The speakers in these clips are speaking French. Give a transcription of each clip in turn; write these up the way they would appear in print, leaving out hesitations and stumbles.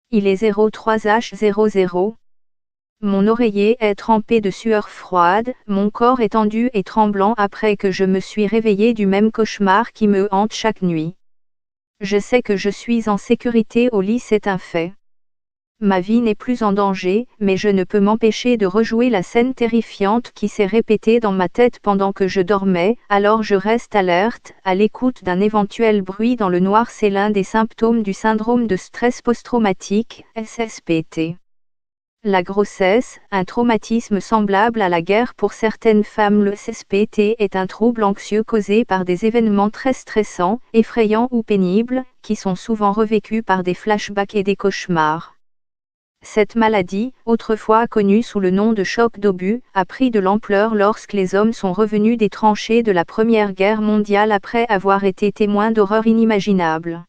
Il est 03h00. Mon oreiller est trempé de sueur froide, mon corps est tendu et tremblant après que je me suis réveillé du même cauchemar qui me hante chaque nuit. Je sais que je suis en sécurité au lit, c'est un fait. Ma vie n'est plus en danger, mais je ne peux m'empêcher de rejouer la scène terrifiante qui s'est répétée dans ma tête pendant que je dormais, alors je reste alerte, à l'écoute d'un éventuel bruit dans le noir. C'est l'un des symptômes du syndrome de stress post-traumatique, SSPT. La grossesse, un traumatisme semblable à la guerre pour certaines femmes. Le SSPT est un trouble anxieux causé par des événements très stressants, effrayants ou pénibles, qui sont souvent revécus par des flashbacks et des cauchemars. Cette maladie, autrefois connue sous le nom de choc d'obus, a pris de l'ampleur lorsque les hommes sont revenus des tranchées de la Première Guerre mondiale après avoir été témoins d'horreurs inimaginables.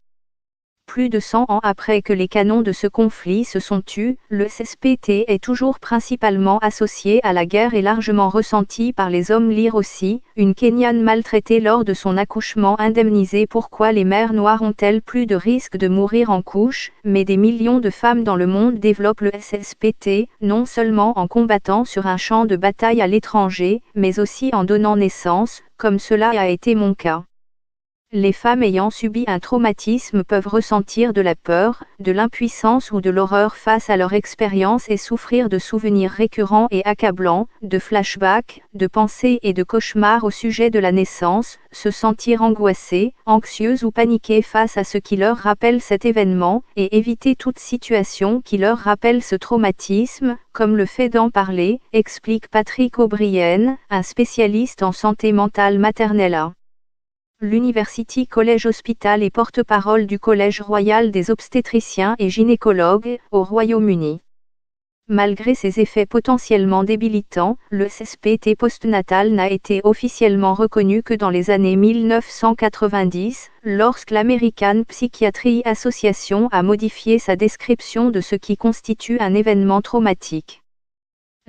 Plus de 100 ans après que les canons de ce conflit se sont tus, le SSPT est toujours principalement associé à la guerre et largement ressenti par les hommes. Lire aussi, une Kenyane maltraitée lors de son accouchement indemnisée. Pourquoi les mères noires ont-elles plus de risques de mourir en couche? Mais des millions de femmes dans le monde développent le SSPT, non seulement en combattant sur un champ de bataille à l'étranger, mais aussi en donnant naissance, comme cela a été mon cas. Les femmes ayant subi un traumatisme peuvent ressentir de la peur, de l'impuissance ou de l'horreur face à leur expérience et souffrir de souvenirs récurrents et accablants, de flashbacks, de pensées et de cauchemars au sujet de la naissance, se sentir angoissées, anxieuses ou paniquées face à ce qui leur rappelle cet événement, et éviter toute situation qui leur rappelle ce traumatisme, comme le fait d'en parler, explique Patrick O'Brien, un spécialiste en santé mentale maternelle à l'University College Hospital et porte-parole du Collège royal des obstétriciens et gynécologues, au Royaume-Uni. Malgré ses effets potentiellement débilitants, le SSPT postnatal n'a été officiellement reconnu que dans les années 1990, lorsque l'American Psychiatry Association a modifié sa description de ce qui constitue un événement traumatique.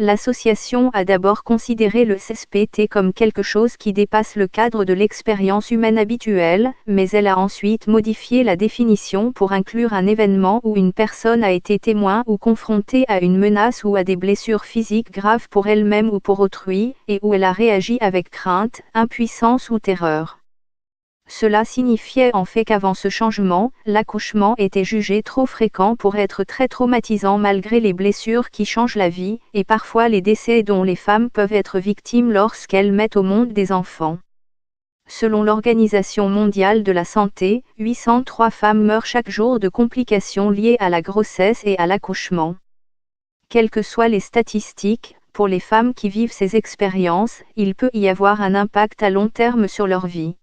L'association a d'abord considéré le SSPT comme quelque chose qui dépasse le cadre de l'expérience humaine habituelle, mais elle a ensuite modifié la définition pour inclure un événement où une personne a été témoin ou confrontée à une menace ou à des blessures physiques graves pour elle-même ou pour autrui, et où elle a réagi avec crainte, impuissance ou terreur. Cela signifiait en fait qu'avant ce changement, l'accouchement était jugé trop fréquent pour être très traumatisant malgré les blessures qui changent la vie, et parfois les décès dont les femmes peuvent être victimes lorsqu'elles mettent au monde des enfants. Selon l'Organisation mondiale de la santé, 803 femmes meurent chaque jour de complications liées à la grossesse et à l'accouchement. Quelles que soient les statistiques, pour les femmes qui vivent ces expériences, il peut y avoir un impact à long terme sur leur vie.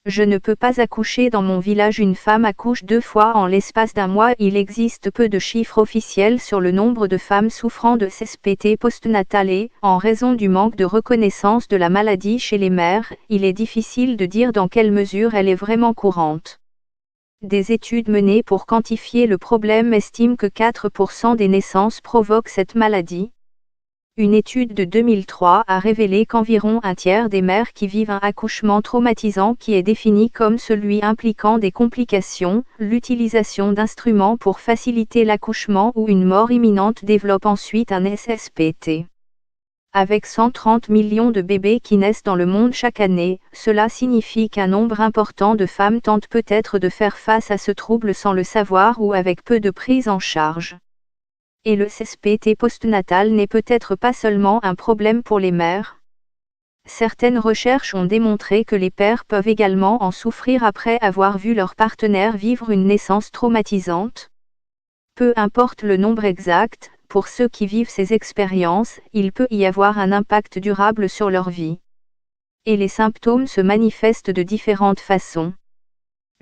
Je ne peux pas accoucher dans mon village. Une femme accouche 2 fois en l'espace d'un mois. Il existe peu de chiffres officiels sur le nombre de femmes souffrant de SSPT postnatal et, en raison du manque de reconnaissance de la maladie chez les mères, il est difficile de dire dans quelle mesure elle est vraiment courante. Des études menées pour quantifier le problème estiment que 4% des naissances provoquent cette maladie. Une étude de 2003 a révélé qu'environ un tiers des mères qui vivent un accouchement traumatisant qui est défini comme celui impliquant des complications, l'utilisation d'instruments pour faciliter l'accouchement ou une mort imminente développent ensuite un SSPT. Avec 130 millions de bébés qui naissent dans le monde chaque année, cela signifie qu'un nombre important de femmes tentent peut-être de faire face à ce trouble sans le savoir ou avec peu de prise en charge. Et le SSPT postnatal n'est peut-être pas seulement un problème pour les mères. Certaines recherches ont démontré que les pères peuvent également en souffrir après avoir vu leur partenaire vivre une naissance traumatisante. Peu importe le nombre exact, pour ceux qui vivent ces expériences, il peut y avoir un impact durable sur leur vie. Et les symptômes se manifestent de différentes façons.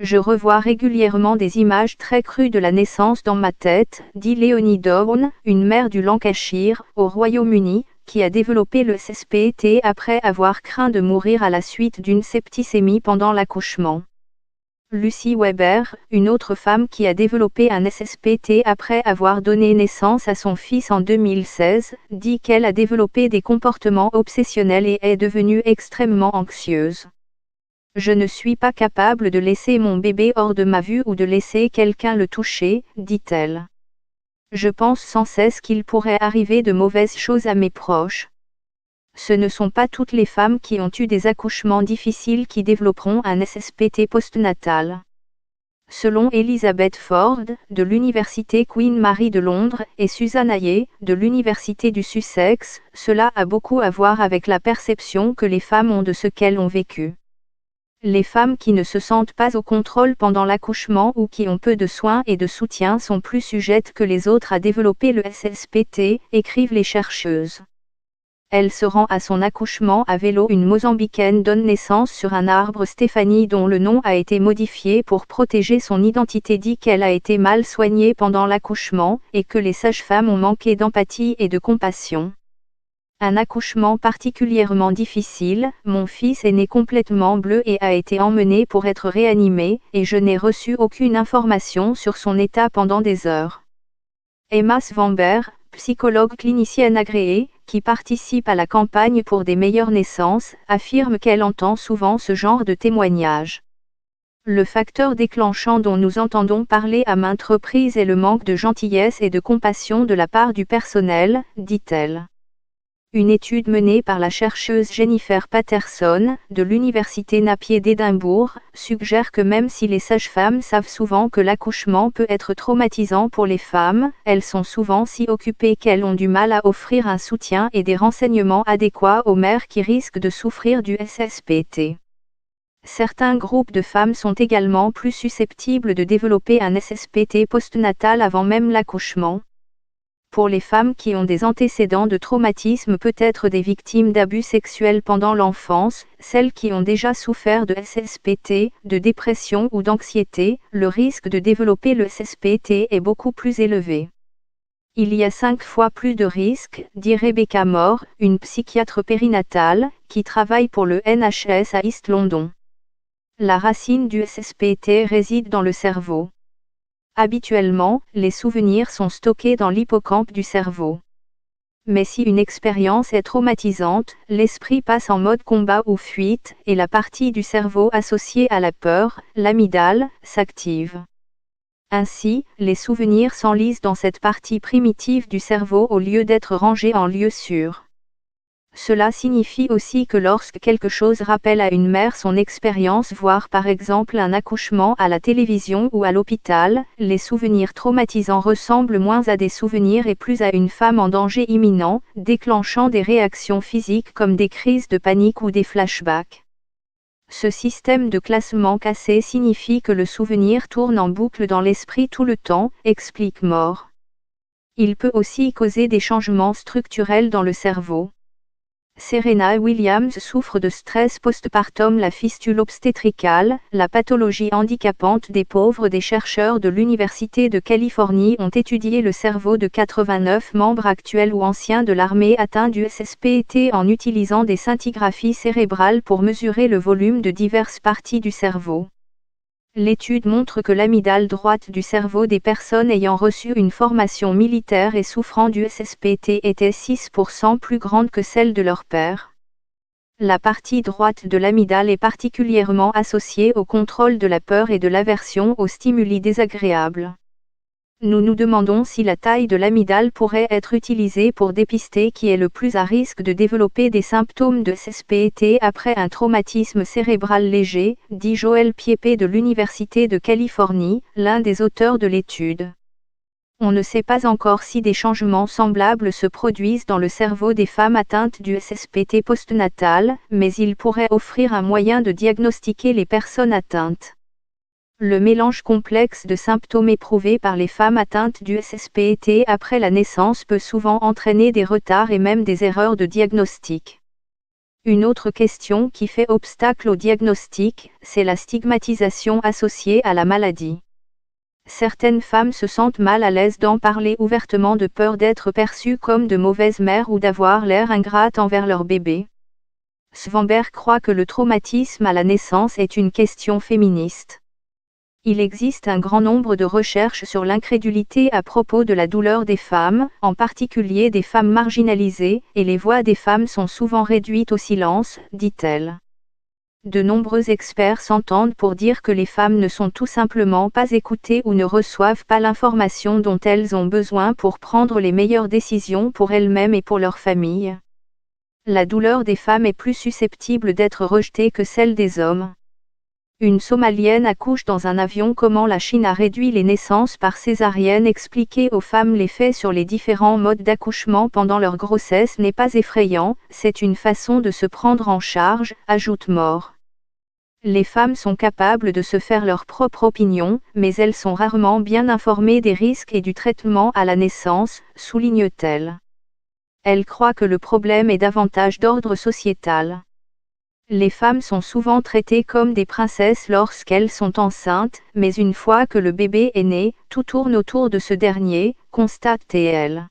Je revois régulièrement des images très crues de la naissance dans ma tête, dit Léonie Down, une mère du Lancashire, au Royaume-Uni, qui a développé le SSPT après avoir craint de mourir à la suite d'une septicémie pendant l'accouchement. Lucy Weber, une autre femme qui a développé un SSPT après avoir donné naissance à son fils en 2016, dit qu'elle a développé des comportements obsessionnels et est devenue extrêmement anxieuse. Je ne suis pas capable de laisser mon bébé hors de ma vue ou de laisser quelqu'un le toucher, dit-elle. Je pense sans cesse qu'il pourrait arriver de mauvaises choses à mes proches. Ce ne sont pas toutes les femmes qui ont eu des accouchements difficiles qui développeront un SSPT postnatal. Selon Elizabeth Ford, de l'Université Queen Mary de Londres, et Susan Hayes, de l'Université du Sussex, cela a beaucoup à voir avec la perception que les femmes ont de ce qu'elles ont vécu. Les femmes qui ne se sentent pas au contrôle pendant l'accouchement ou qui ont peu de soins et de soutien sont plus sujettes que les autres à développer le SSPT, écrivent les chercheuses. Elle se rend à son accouchement à vélo. Une Mozambicaine donne naissance sur un arbre. Stéphanie, dont le nom a été modifié pour protéger son identité, dit qu'elle a été mal soignée pendant l'accouchement et que les sages-femmes ont manqué d'empathie et de compassion. Un accouchement particulièrement difficile, mon fils est né complètement bleu et a été emmené pour être réanimé, et je n'ai reçu aucune information sur son état pendant des heures. Emma Svamberg, psychologue clinicienne agréée, qui participe à la campagne pour des meilleures naissances, affirme qu'elle entend souvent ce genre de témoignages. Le facteur déclenchant dont nous entendons parler à maintes reprises est le manque de gentillesse et de compassion de la part du personnel, dit-elle. Une étude menée par la chercheuse Jennifer Patterson, de l'Université Napier d'Édimbourg, suggère que même si les sages-femmes savent souvent que l'accouchement peut être traumatisant pour les femmes, elles sont souvent si occupées qu'elles ont du mal à offrir un soutien et des renseignements adéquats aux mères qui risquent de souffrir du SSPT. Certains groupes de femmes sont également plus susceptibles de développer un SSPT postnatal avant même l'accouchement. Pour les femmes qui ont des antécédents de traumatisme, peut-être des victimes d'abus sexuels pendant l'enfance, celles qui ont déjà souffert de SSPT, de dépression ou d'anxiété, le risque de développer le SSPT est beaucoup plus élevé. Il y a 5 fois plus de risques, dit Rebecca Moore, une psychiatre périnatale, qui travaille pour le NHS à East London. La racine du SSPT réside dans le cerveau. Habituellement, les souvenirs sont stockés dans l'hippocampe du cerveau. Mais si une expérience est traumatisante, l'esprit passe en mode combat ou fuite, et la partie du cerveau associée à la peur, l'amygdale, s'active. Ainsi, les souvenirs s'enlisent dans cette partie primitive du cerveau au lieu d'être rangés en lieu sûr. Cela signifie aussi que lorsque quelque chose rappelle à une mère son expérience, voire par exemple un accouchement à la télévision ou à l'hôpital, les souvenirs traumatisants ressemblent moins à des souvenirs et plus à une femme en danger imminent, déclenchant des réactions physiques comme des crises de panique ou des flashbacks. Ce système de classement cassé signifie que le souvenir tourne en boucle dans l'esprit tout le temps, explique Moore. Il peut aussi causer des changements structurels dans le cerveau. Serena Williams souffre de stress postpartum. La fistule obstétricale, la pathologie handicapante des pauvres. Des chercheurs de l'Université de Californie ont étudié le cerveau de 89 membres actuels ou anciens de l'armée atteints du SSPT en utilisant des scintigraphies cérébrales pour mesurer le volume de diverses parties du cerveau. L'étude montre que l'amygdale droite du cerveau des personnes ayant reçu une formation militaire et souffrant du SSPT était 6% plus grande que celle de leur père. La partie droite de l'amygdale est particulièrement associée au contrôle de la peur et de l'aversion aux stimuli désagréables. Nous nous demandons si la taille de l'amygdale pourrait être utilisée pour dépister qui est le plus à risque de développer des symptômes de SSPT après un traumatisme cérébral léger, dit Joel Piepé de l'Université de Californie, l'un des auteurs de l'étude. On ne sait pas encore si des changements semblables se produisent dans le cerveau des femmes atteintes du SSPT postnatal, mais ils pourraient offrir un moyen de diagnostiquer les personnes atteintes. Le mélange complexe de symptômes éprouvés par les femmes atteintes du SSPT après la naissance peut souvent entraîner des retards et même des erreurs de diagnostic. Une autre question qui fait obstacle au diagnostic, c'est la stigmatisation associée à la maladie. Certaines femmes se sentent mal à l'aise d'en parler ouvertement de peur d'être perçues comme de mauvaises mères ou d'avoir l'air ingrates envers leur bébé. Svamberg croit que le traumatisme à la naissance est une question féministe. Il existe un grand nombre de recherches sur l'incrédulité à propos de la douleur des femmes, en particulier des femmes marginalisées, et les voix des femmes sont souvent réduites au silence, dit-elle. De nombreux experts s'entendent pour dire que les femmes ne sont tout simplement pas écoutées ou ne reçoivent pas l'information dont elles ont besoin pour prendre les meilleures décisions pour elles-mêmes et pour leur famille. La douleur des femmes est plus susceptible d'être rejetée que celle des hommes. Une Somalienne accouche dans un avion. Comment la Chine a réduit les naissances par césarienne. Expliquer aux femmes l'effet sur les différents modes d'accouchement pendant leur grossesse n'est pas effrayant, c'est une façon de se prendre en charge, ajoute Mort. Les femmes sont capables de se faire leur propre opinion, mais elles sont rarement bien informées des risques et du traitement à la naissance, souligne-t-elle. Elle croit que le problème est davantage d'ordre sociétal. Les femmes sont souvent traitées comme des princesses lorsqu'elles sont enceintes, mais une fois que le bébé est né, tout tourne autour de ce dernier, constate-t-elle.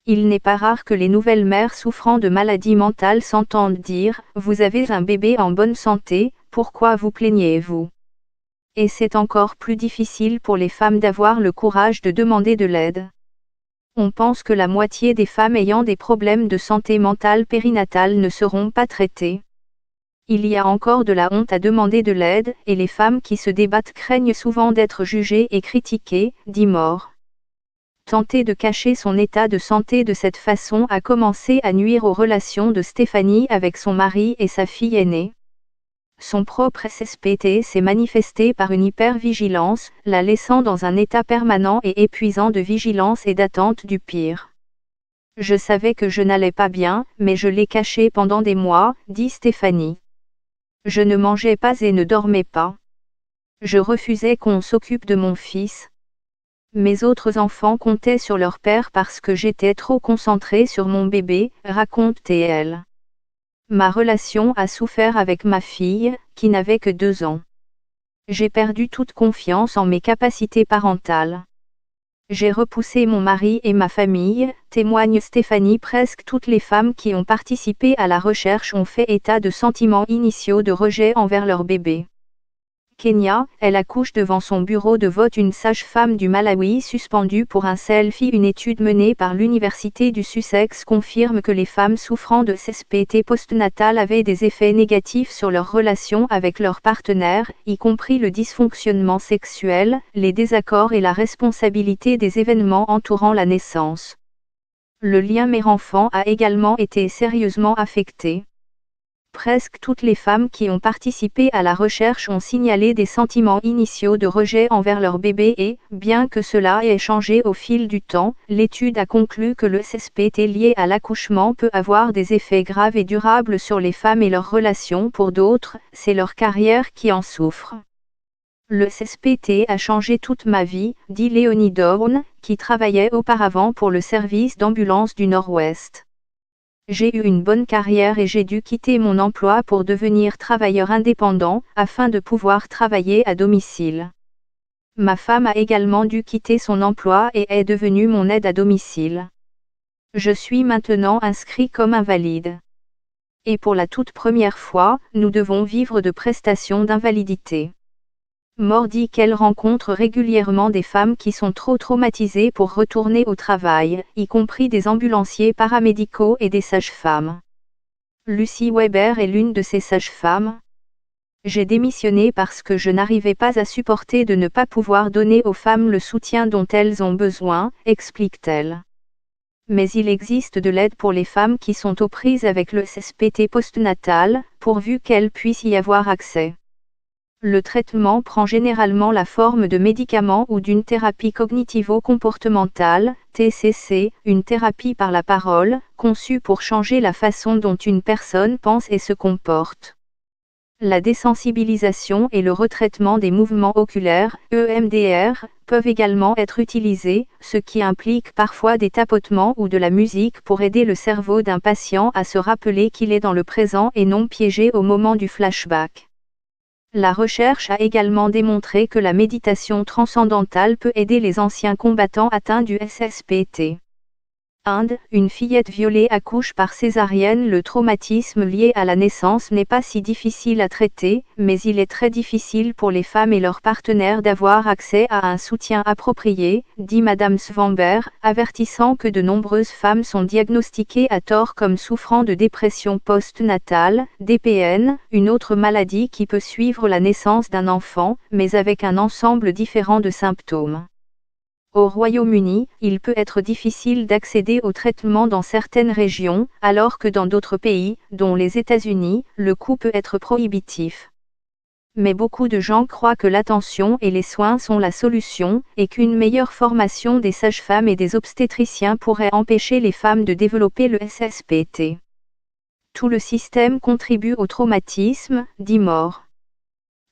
Il n'est pas rare que les nouvelles mères souffrant de maladies mentales s'entendent dire « Vous avez un bébé en bonne santé, pourquoi vous plaignez-vous » Et c'est encore plus difficile pour les femmes d'avoir le courage de demander de l'aide. On pense que la moitié des femmes ayant des problèmes de santé mentale périnatale ne seront pas traitées. Il y a encore de la honte à demander de l'aide, et les femmes qui se débattent craignent souvent d'être jugées et critiquées, dit Mort. Tenter de cacher son état de santé de cette façon a commencé à nuire aux relations de Stéphanie avec son mari et sa fille aînée. Son propre SSPT s'est manifesté par une hypervigilance, la laissant dans un état permanent et épuisant de vigilance et d'attente du pire. Je savais que je n'allais pas bien, mais je l'ai caché pendant des mois, dit Stéphanie. Je ne mangeais pas et ne dormais pas. Je refusais qu'on s'occupe de mon fils. Mes autres enfants comptaient sur leur père parce que j'étais trop concentrée sur mon bébé, raconte-t-elle. Ma relation a souffert avec ma fille, qui n'avait que 2 ans. J'ai perdu toute confiance en mes capacités parentales. J'ai repoussé mon mari et ma famille, témoigne Stéphanie. Presque toutes les femmes qui ont participé à la recherche ont fait état de sentiments initiaux de rejet envers leur bébé. Kenya, elle accouche devant son bureau de vote. Une sage-femme du Malawi suspendue pour un selfie. Une étude menée par l'Université du Sussex confirme que les femmes souffrant de SSPT postnatal avaient des effets négatifs sur leurs relations avec leurs partenaires, y compris le dysfonctionnement sexuel, les désaccords et la responsabilité des événements entourant la naissance. Le lien mère-enfant a également été sérieusement affecté. Presque toutes les femmes qui ont participé à la recherche ont signalé des sentiments initiaux de rejet envers leur bébé et, bien que cela ait changé au fil du temps, l'étude a conclu que le SSPT lié à l'accouchement peut avoir des effets graves et durables sur les femmes et leurs relations. Pour d'autres, c'est leur carrière qui en souffre. Le SSPT a changé toute ma vie, dit Léonie Dorn, qui travaillait auparavant pour le service d'ambulance du Nord-Ouest. J'ai eu une bonne carrière et j'ai dû quitter mon emploi pour devenir travailleur indépendant, afin de pouvoir travailler à domicile. Ma femme a également dû quitter son emploi et est devenue mon aide à domicile. Je suis maintenant inscrit comme invalide. Et pour la toute première fois, nous devons vivre de prestations d'invalidité. Mort dit qu'elle rencontre régulièrement des femmes qui sont trop traumatisées pour retourner au travail, y compris des ambulanciers paramédicaux et des sages-femmes. Lucie Weber est l'une de ces sages-femmes. J'ai démissionné parce que je n'arrivais pas à supporter de ne pas pouvoir donner aux femmes le soutien dont elles ont besoin, explique-t-elle. Mais il existe de l'aide pour les femmes qui sont aux prises avec le SSPT postnatal, pourvu qu'elles puissent y avoir accès. Le traitement prend généralement la forme de médicaments ou d'une thérapie cognitivo-comportementale, TCC, une thérapie par la parole, conçue pour changer la façon dont une personne pense et se comporte. La désensibilisation et le retraitement des mouvements oculaires, EMDR, peuvent également être utilisés, ce qui implique parfois des tapotements ou de la musique pour aider le cerveau d'un patient à se rappeler qu'il est dans le présent et non piégé au moment du flashback. La recherche a également démontré que la méditation transcendantale peut aider les anciens combattants atteints du SSPT. Inde, une fillette violée accouche par césarienne. Le traumatisme lié à la naissance n'est pas si difficile à traiter, mais il est très difficile pour les femmes et leurs partenaires d'avoir accès à un soutien approprié, dit Madame Svamberg, avertissant que de nombreuses femmes sont diagnostiquées à tort comme souffrant de dépression post-natale, DPN, une autre maladie qui peut suivre la naissance d'un enfant, mais avec un ensemble différent de symptômes. Au Royaume-Uni, il peut être difficile d'accéder au traitement dans certaines régions, alors que dans d'autres pays, dont les États-Unis, le coût peut être prohibitif. Mais beaucoup de gens croient que l'attention et les soins sont la solution, et qu'une meilleure formation des sages-femmes et des obstétriciens pourrait empêcher les femmes de développer le SSPT. Tout le système contribue au traumatisme, dit Moore.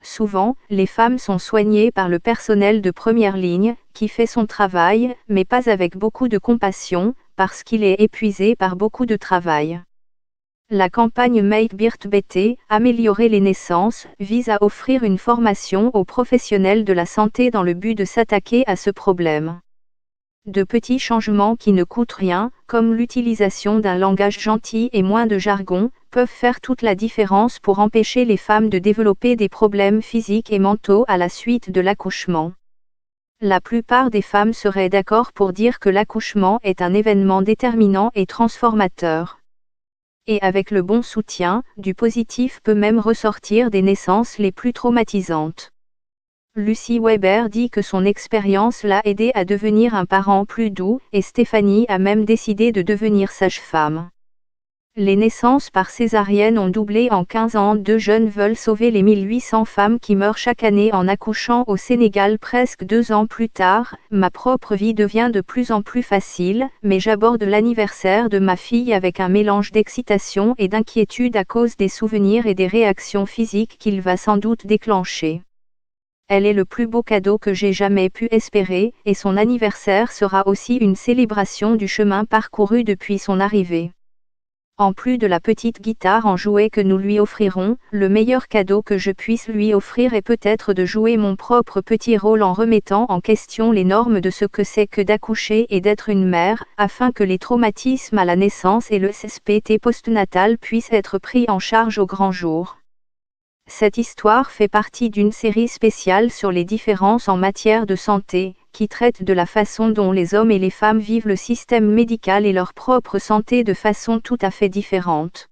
Souvent, les femmes sont soignées par le personnel de première ligne, qui fait son travail, mais pas avec beaucoup de compassion, parce qu'il est épuisé par beaucoup de travail. La campagne Make Birth Better, améliorer les naissances, vise à offrir une formation aux professionnels de la santé dans le but de s'attaquer à ce problème. De petits changements qui ne coûtent rien, comme l'utilisation d'un langage gentil et moins de jargon, peuvent faire toute la différence pour empêcher les femmes de développer des problèmes physiques et mentaux à la suite de l'accouchement. La plupart des femmes seraient d'accord pour dire que l'accouchement est un événement déterminant et transformateur. Et avec le bon soutien, du positif peut même ressortir des naissances les plus traumatisantes. Lucy Weber dit que son expérience l'a aidée à devenir un parent plus doux, et Stéphanie a même décidé de devenir sage-femme. Les naissances par césarienne ont doublé en 15 ans. Deux jeunes veulent sauver les 1800 femmes qui meurent chaque année en accouchant au Sénégal. Presque 2 ans plus tard, ma propre vie devient de plus en plus facile, mais j'aborde l'anniversaire de ma fille avec un mélange d'excitation et d'inquiétude à cause des souvenirs et des réactions physiques qu'il va sans doute déclencher. Elle est le plus beau cadeau que j'ai jamais pu espérer, et son anniversaire sera aussi une célébration du chemin parcouru depuis son arrivée. En plus de la petite guitare en jouet que nous lui offrirons, le meilleur cadeau que je puisse lui offrir est peut-être de jouer mon propre petit rôle en remettant en question les normes de ce que c'est que d'accoucher et d'être une mère, afin que les traumatismes à la naissance et le SSPT postnatal puissent être pris en charge au grand jour. Cette histoire fait partie d'une série spéciale sur les différences en matière de santé, qui traite de la façon dont les hommes et les femmes vivent le système médical et leur propre santé de façon tout à fait différente.